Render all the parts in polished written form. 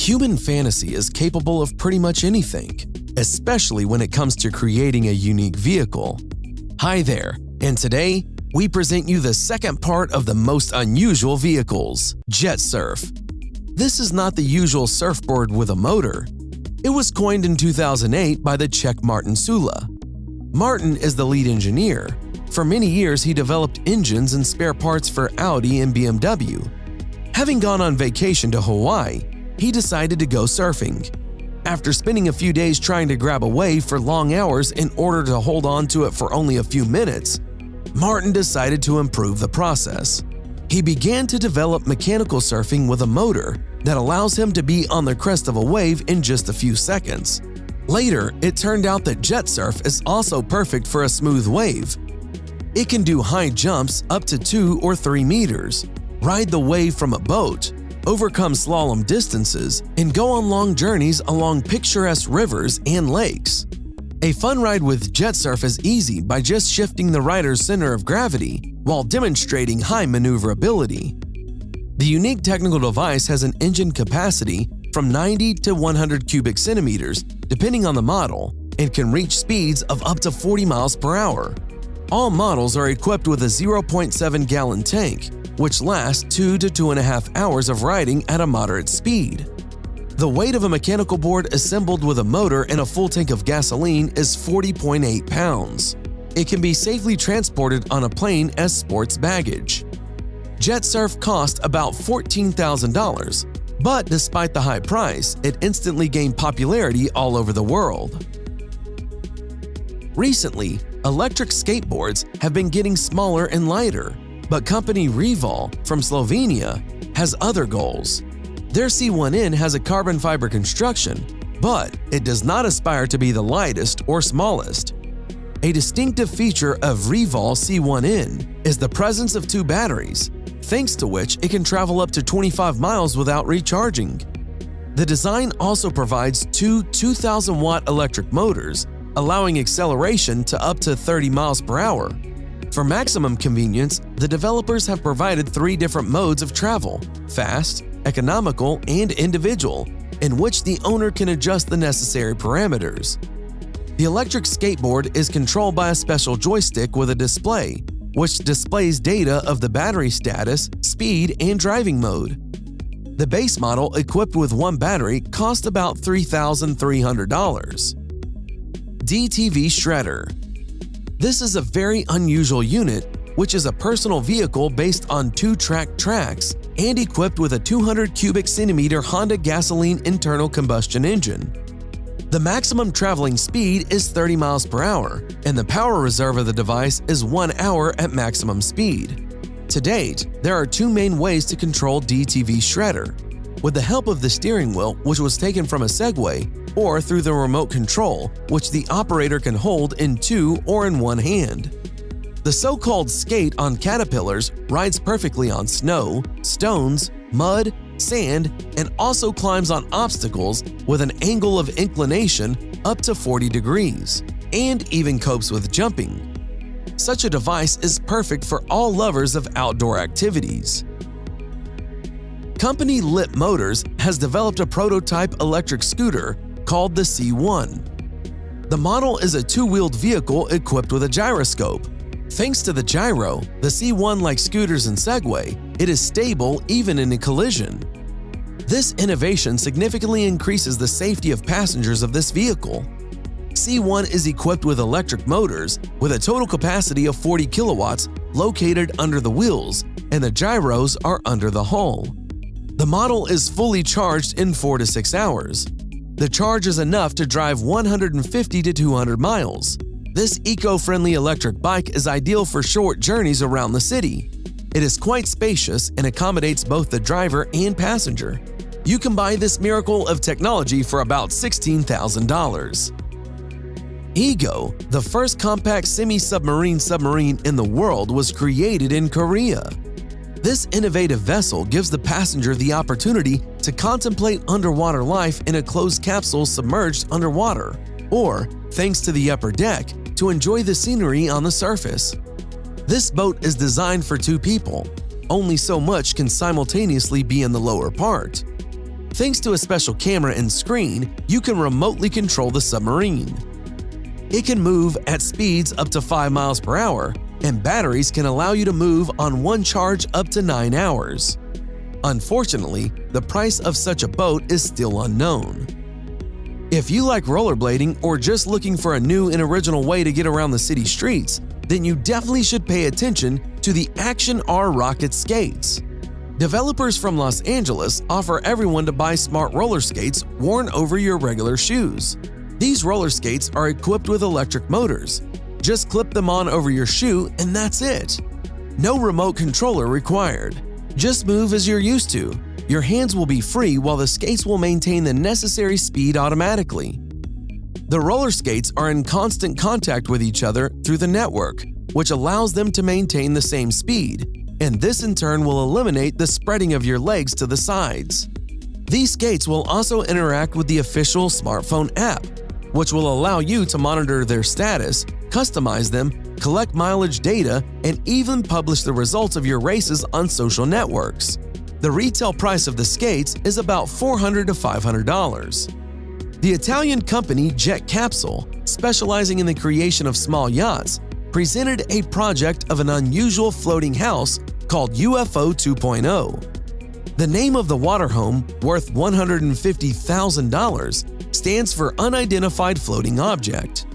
Human fantasy is capable of pretty much anything, especially when it comes to creating a unique vehicle. Hi there, and today we present you the second part of the most unusual vehicles, JetSurf. This is not the usual surfboard with a motor. It was coined in 2008 by the Czech Martin Sula. Martin is the lead engineer. For many years, he developed engines and spare parts for Audi and BMW. Having gone on vacation to Hawaii, he decided to go surfing. After spending a few days trying to grab a wave for long hours in order to hold on to it for only a few minutes, Martin decided to improve the process. He began to develop mechanical surfing with a motor that allows him to be on the crest of a wave in just a few seconds. Later, it turned out that JetSurf is also perfect for a smooth wave. It can do high jumps up to 2 or 3 meters, ride the wave from a boat, overcome slalom distances, and go on long journeys along picturesque rivers and lakes. A fun ride with JetSurf is easy by just shifting the rider's center of gravity while demonstrating high maneuverability. The unique technical device has an engine capacity from 90 to 100 cubic centimeters depending on the model and can reach speeds of up to 40 miles per hour. All models are equipped with a 0.7-gallon tank, which lasts 2 to 2.5 hours of riding at a moderate speed. The weight of a mechanical board assembled with a motor and a full tank of gasoline is 40.8 pounds. It can be safely transported on a plane as sports baggage. JetSurf cost about $14,000, but despite the high price, it instantly gained popularity all over the world. Recently, electric skateboards have been getting smaller and lighter, but company Reval from Slovenia has other goals. Their C1N has a carbon fiber construction, but it does not aspire to be the lightest or smallest. A distinctive feature of Reval C1N is the presence of 2 batteries, thanks to which it can travel up to 25 miles without recharging. The design also provides 2 2,000-watt electric motors, allowing acceleration to up to 30 miles per hour. For maximum convenience, the developers have provided 3 different modes of travel: fast, economical, and individual, in which the owner can adjust the necessary parameters. The electric skateboard is controlled by a special joystick with a display, which displays data of the battery status, speed, and driving mode. The base model equipped with 1 battery costs about $3,300. DTV Shredder. This is a very unusual unit, which is a personal vehicle based on 2-track tracks and equipped with a 200 cubic centimeter Honda gasoline internal combustion engine. The maximum traveling speed is 30 miles per hour, and the power reserve of the device is 1 hour at maximum speed. To date, there are 2 main ways to control DTV Shredder: with the help of the steering wheel, which was taken from a Segway, or through the remote control, which the operator can hold in 2 or in 1 hand. The so-called skate on caterpillars rides perfectly on snow, stones, mud, sand, and also climbs on obstacles with an angle of inclination up to 40 degrees, and even copes with jumping. Such a device is perfect for all lovers of outdoor activities. Company Lip Motors has developed a prototype electric scooter called the C1. The model is a 2-wheeled vehicle equipped with a gyroscope. Thanks to the gyro, the C1, like scooters and Segway, it is stable even in a collision. This innovation significantly increases the safety of passengers of this vehicle. C1 is equipped with electric motors with a total capacity of 40 kilowatts located under the wheels, and the gyros are under the hull. The model is fully charged in 4 to 6 hours. The charge is enough to drive 150 to 200 miles. This eco-friendly electric bike is ideal for short journeys around the city. It is quite spacious and accommodates both the driver and passenger. You can buy this miracle of technology for about $16,000. Ego, the first compact semi-submarine submarine in the world, was created in Korea. This innovative vessel gives the passenger the opportunity to contemplate underwater life in a closed capsule submerged underwater, or, thanks to the upper deck, to enjoy the scenery on the surface. This boat is designed for 2 people. Only so much can simultaneously be in the lower part. Thanks to a special camera and screen, you can remotely control the submarine. It can move at speeds up to 5 miles per hour, and batteries can allow you to move on one charge up to 9 hours. Unfortunately, the price of such a boat is still unknown. If you like rollerblading or just looking for a new and original way to get around the city streets, then you definitely should pay attention to the Action R Rocket Skates. Developers from Los Angeles offer everyone to buy smart roller skates worn over your regular shoes. These roller skates are equipped with electric motors. Just clip them on over your shoe and that's it. No remote controller required. Just move as you're used to. Your hands will be free while the skates will maintain the necessary speed automatically. The roller skates are in constant contact with each other through the network, which allows them to maintain the same speed, and this in turn will eliminate the spreading of your legs to the sides. These skates will also interact with the official smartphone app, which will allow you to monitor their status, customize them, collect mileage data, and even publish the results of your races on social networks. The retail price of the skates is about $400 to $500. The Italian company Jet Capsule, specializing in the creation of small yachts, presented a project of an unusual floating house called UFO 2.0. The name of the water home, worth $150,000, stands for Unidentified Floating Object.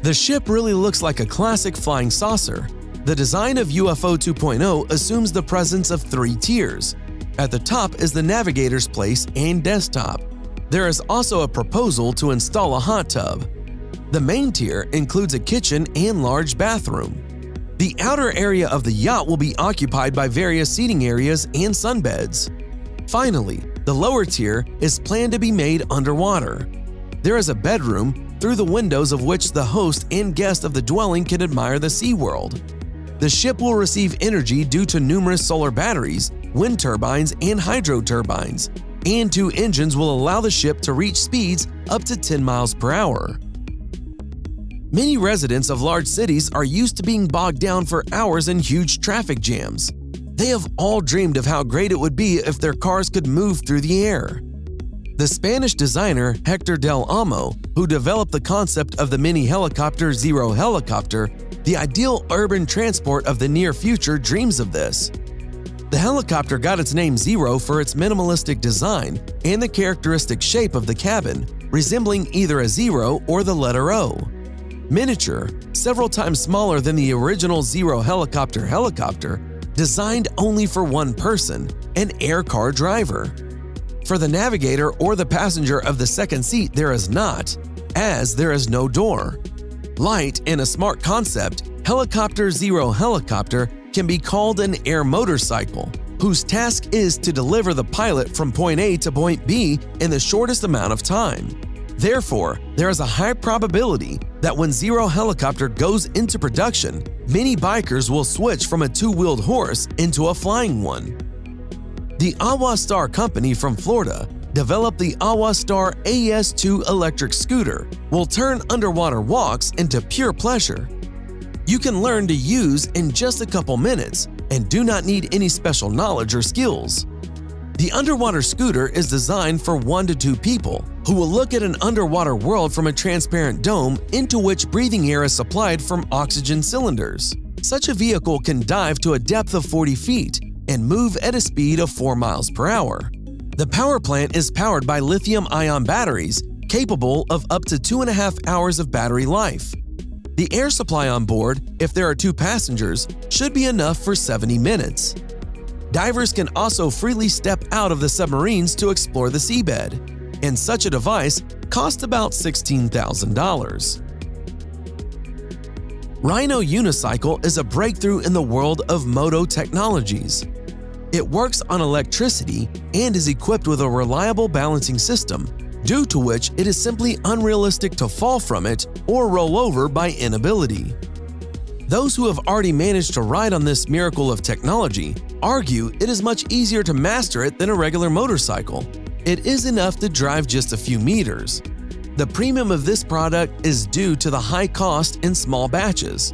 The ship really looks like a classic flying saucer. The design of UFO 2.0 assumes the presence of 3 tiers. At the top is the navigator's place and desktop. There is also a proposal to install a hot tub. The main tier includes a kitchen and large bathroom. The outer area of the yacht will be occupied by various seating areas and sunbeds. Finally, the lower tier is planned to be made underwater. There is a bedroom, through the windows of which the host and guest of the dwelling can admire the sea world. The ship will receive energy due to numerous solar batteries, wind turbines, and hydro turbines, and 2 engines will allow the ship to reach speeds up to 10 miles per hour. Many residents of large cities are used to being bogged down for hours in huge traffic jams. They have all dreamed of how great it would be if their cars could move through the air. The Spanish designer Hector del Amo, who developed the concept of the mini helicopter Zero Helicopter, the ideal urban transport of the near future, dreams of this. The helicopter got its name Zero for its minimalistic design and the characteristic shape of the cabin, resembling either a zero or the letter O. Miniature, several times smaller than the original Zero helicopter, designed only for one person, an air car driver. For the navigator or the passenger of the second seat there is not, as there is no door. Light and a smart concept, Helicopter Zero Helicopter can be called an air motorcycle, whose task is to deliver the pilot from point A to point B in the shortest amount of time. Therefore, there is a high probability that when Zero Helicopter goes into production, many bikers will switch from a 2-wheeled horse into a flying one. The Awastar company from Florida developed the Awastar AS2 electric scooter, will turn underwater walks into pure pleasure. You can learn to use in just a couple minutes and do not need any special knowledge or skills. The underwater scooter is designed for 1 to 2 people who will look at an underwater world from a transparent dome into which breathing air is supplied from oxygen cylinders. Such a vehicle can dive to a depth of 40 feet and move at a speed of 4 miles per hour. The power plant is powered by lithium-ion batteries capable of up to 2.5 hours of battery life. The air supply on board, if there are 2 passengers, should be enough for 70 minutes. Divers can also freely step out of the submarines to explore the seabed, and such a device costs about $16,000. Rhino Unicycle is a breakthrough in the world of moto technologies. It works on electricity and is equipped with a reliable balancing system, due to which it is simply unrealistic to fall from it or roll over by inability. Those who have already managed to ride on this miracle of technology argue it is much easier to master it than a regular motorcycle. It is enough to drive just a few meters. The premium of this product is due to the high cost in small batches.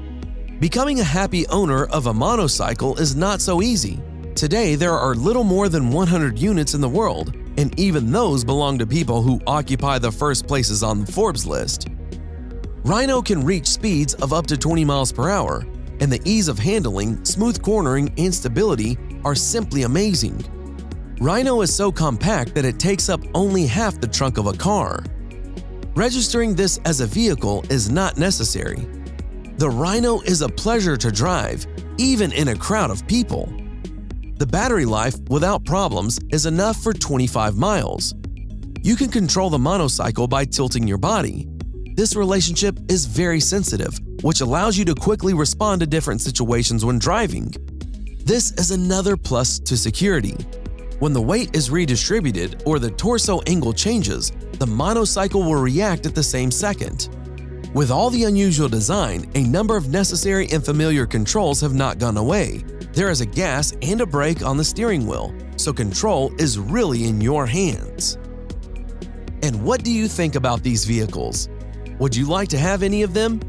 Becoming a happy owner of a monocycle is not so easy. Today, there are little more than 100 units in the world, and even those belong to people who occupy the first places on the Forbes list. Rhino can reach speeds of up to 20 miles per hour, and the ease of handling, smooth cornering, and stability are simply amazing. Rhino is so compact that it takes up only half the trunk of a car. Registering this as a vehicle is not necessary. The Rhino is a pleasure to drive, even in a crowd of people. The battery life without problems is enough for 25 miles. You can control the motorcycle by tilting your body. This relationship is very sensitive, which allows you to quickly respond to different situations when driving. This is another plus to security. When the weight is redistributed or the torso angle changes, the motorcycle will react at the same second. With all the unusual design, a number of necessary and familiar controls have not gone away. There is a gas and a brake on the steering wheel, so control is really in your hands. And what do you think about these vehicles? Would you like to have any of them?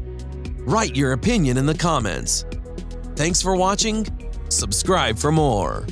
Write your opinion in the comments. Thanks for watching. Subscribe for more.